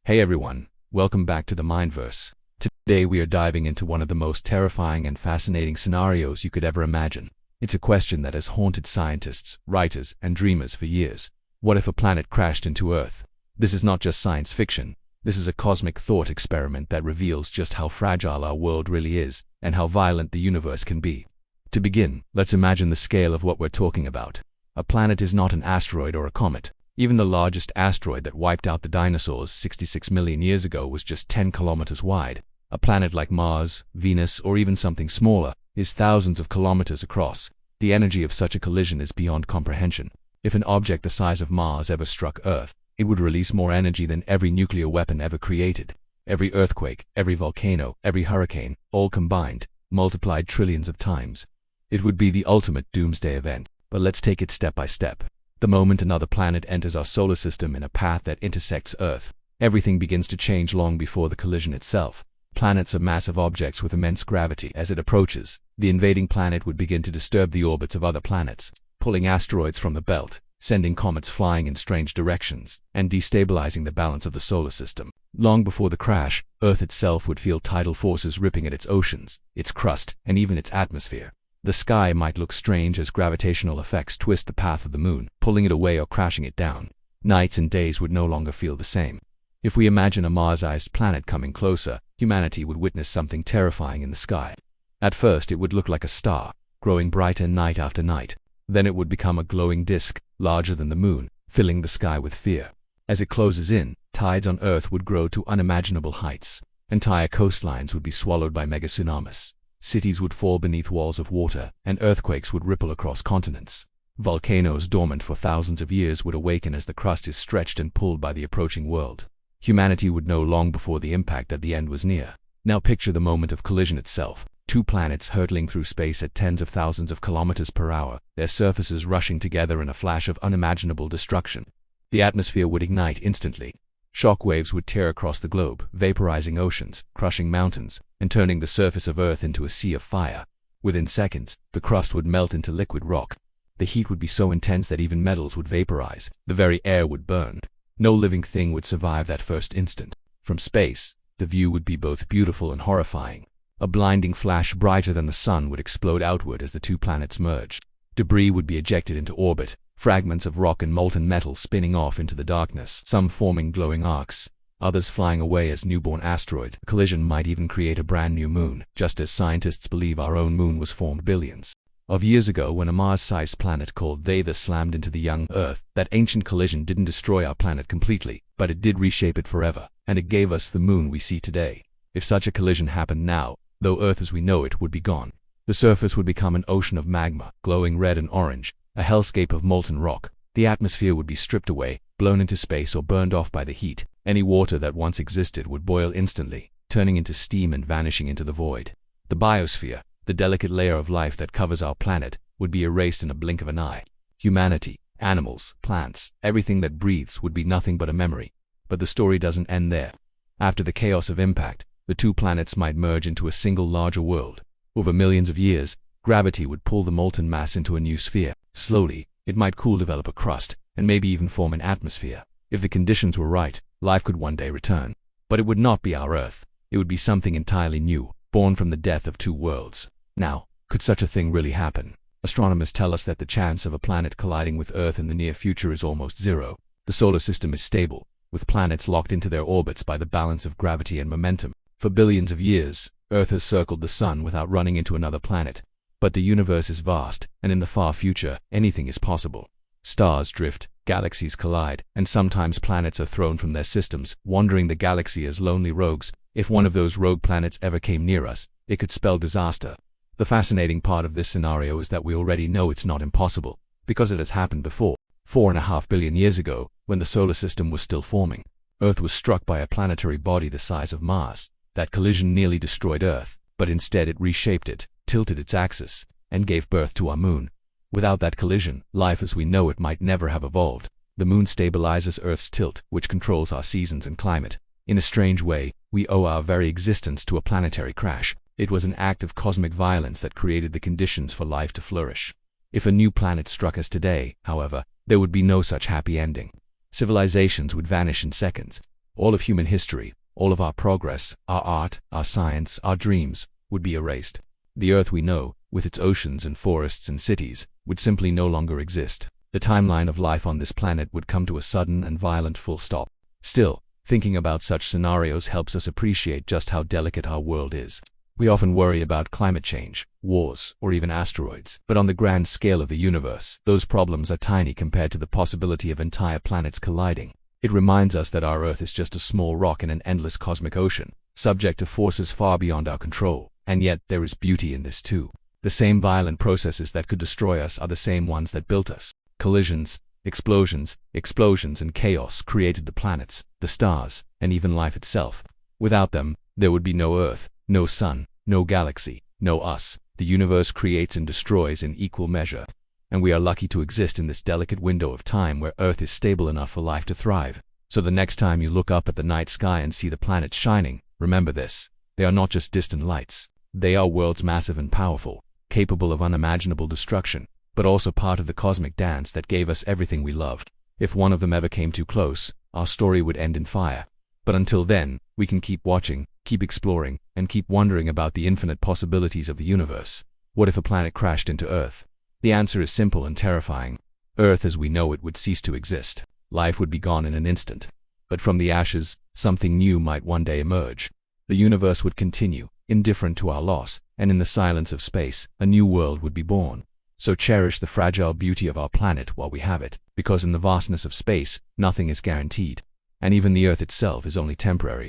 Hey everyone, welcome back to the Mindverse. Today we are diving into one of the most terrifying and fascinating scenarios you could ever imagine. It's a question that has haunted scientists, writers, and dreamers for years. What if a planet crashed into Earth? This is not just science fiction. This is a cosmic thought experiment that reveals just how fragile our world really is and how violent the universe can be. To begin, let's imagine the scale of what we're talking about. A planet is not an asteroid or a comet. Even the largest asteroid that wiped out the dinosaurs 66 million years ago was just 10 kilometers wide. A planet like Mars, Venus, or even something smaller is thousands of kilometers across. The energy of such a collision is beyond comprehension. If an object the size of Mars ever struck Earth, it would release more energy than every nuclear weapon ever created. Every earthquake, every volcano, every hurricane, all combined, multiplied trillions of times. It would be the ultimate doomsday event. But let's take it step by step. The moment another planet enters our solar system in a path that intersects Earth, everything begins to change long before the collision itself. Planets are massive objects with immense gravity. As it approaches, the invading planet would begin to disturb the orbits of other planets, pulling asteroids from the belt, sending comets flying in strange directions, and destabilizing the balance of the solar system. Long before the crash, Earth itself would feel tidal forces ripping at its oceans, its crust, and even its atmosphere. The sky might look strange as gravitational effects twist the path of the moon, pulling it away or crashing it down. Nights and days would no longer feel the same. If we imagine a Mars-sized planet coming closer, humanity would witness something terrifying in the sky. At first it would look like a star, growing brighter night after night. Then it would become a glowing disk, larger than the moon, filling the sky with fear. As it closes in, tides on Earth would grow to unimaginable heights. Entire coastlines would be swallowed by mega tsunamis. Cities would fall beneath walls of water, and earthquakes would ripple across continents. Volcanoes dormant for thousands of years would awaken as the crust is stretched and pulled by the approaching world. Humanity would know long before the impact that the end was near. Now picture the moment of collision itself. Two planets hurtling through space at tens of thousands of kilometers per hour, their surfaces rushing together in a flash of unimaginable destruction. The atmosphere would ignite instantly. Shock waves would tear across the globe, vaporizing oceans, crushing mountains, and turning the surface of Earth into a sea of fire. Within seconds, the crust would melt into liquid rock. The heat would be so intense that even metals would vaporize. The very air would burn. No living thing would survive that first instant. From space, the view would be both beautiful and horrifying. A blinding flash brighter than the sun would explode outward as the two planets merged. Debris would be ejected into orbit, fragments of rock and molten metal spinning off into the darkness, some forming glowing arcs, others flying away as newborn asteroids. The collision might even create a brand new moon, just as scientists believe our own moon was formed billions of years ago when a Mars-sized planet called Theia slammed into the young Earth. That ancient collision didn't destroy our planet completely, but it did reshape it forever, and it gave us the moon we see today. If such a collision happened now, though Earth as we know it would be gone, the surface would become an ocean of magma, glowing red and orange, a hellscape of molten rock. The atmosphere would be stripped away, blown into space or burned off by the heat. Any water that once existed would boil instantly, turning into steam and vanishing into the void. The biosphere, the delicate layer of life that covers our planet, would be erased in a blink of an eye. Humanity, animals, plants, everything that breathes would be nothing but a memory. But the story doesn't end there. After the chaos of impact, the two planets might merge into a single larger world. Over millions of years, gravity would pull the molten mass into a new sphere. Slowly, it might cool, develop a crust, and maybe even form an atmosphere. If the conditions were right, life could one day return. But it would not be our Earth. It would be something entirely new, born from the death of two worlds. Now, could such a thing really happen? Astronomers tell us that the chance of a planet colliding with Earth in the near future is almost zero. The solar system is stable, with planets locked into their orbits by the balance of gravity and momentum. For billions of years, Earth has circled the sun without running into another planet. But the universe is vast, and in the far future, anything is possible. Stars drift, galaxies collide, and sometimes planets are thrown from their systems, wandering the galaxy as lonely rogues. If one of those rogue planets ever came near us, it could spell disaster. The fascinating part of this scenario is that we already know it's not impossible, because it has happened before. 4.5 billion years ago, when the solar system was still forming, Earth was struck by a planetary body the size of Mars. That collision nearly destroyed Earth, but instead it reshaped it, tilted its axis, and gave birth to our moon. Without that collision, life as we know it might never have evolved. The moon stabilizes Earth's tilt, which controls our seasons and climate. In a strange way, we owe our very existence to a planetary crash. It was an act of cosmic violence that created the conditions for life to flourish. If a new planet struck us today, however, there would be no such happy ending. Civilizations would vanish in seconds. all of human history, all of our progress, our art, our science, our dreams, would be erased. The Earth we know, with its oceans and forests and cities, would simply no longer exist. The timeline of life on this planet would come to a sudden and violent full stop. Still, thinking about such scenarios helps us appreciate just how delicate our world is. We often worry about climate change, wars, or even asteroids, but on the grand scale of the universe, those problems are tiny compared to the possibility of entire planets colliding. It reminds us that our Earth is just a small rock in an endless cosmic ocean, subject to forces far beyond our control. And yet, there is beauty in this too. The same violent processes that could destroy us are the same ones that built us. Collisions, explosions, and chaos created the planets, the stars, and even life itself. Without them, there would be no Earth, no sun, no galaxy, no us. The universe creates and destroys in equal measure. And we are lucky to exist in this delicate window of time where Earth is stable enough for life to thrive. So the next time you look up at the night sky and see the planets shining, remember this: they are not just distant lights. They are worlds massive and powerful, capable of unimaginable destruction, but also part of the cosmic dance that gave us everything we loved. If one of them ever came too close, our story would end in fire. But until then, we can keep watching, keep exploring, and keep wondering about the infinite possibilities of the universe. What if a planet crashed into Earth? The answer is simple and terrifying. Earth as we know it would cease to exist. Life would be gone in an instant. But from the ashes, something new might one day emerge. The universe would continue, indifferent to our loss, and in the silence of space, a new world would be born. So cherish the fragile beauty of our planet while we have it, because in the vastness of space, nothing is guaranteed. And even the Earth itself is only temporary.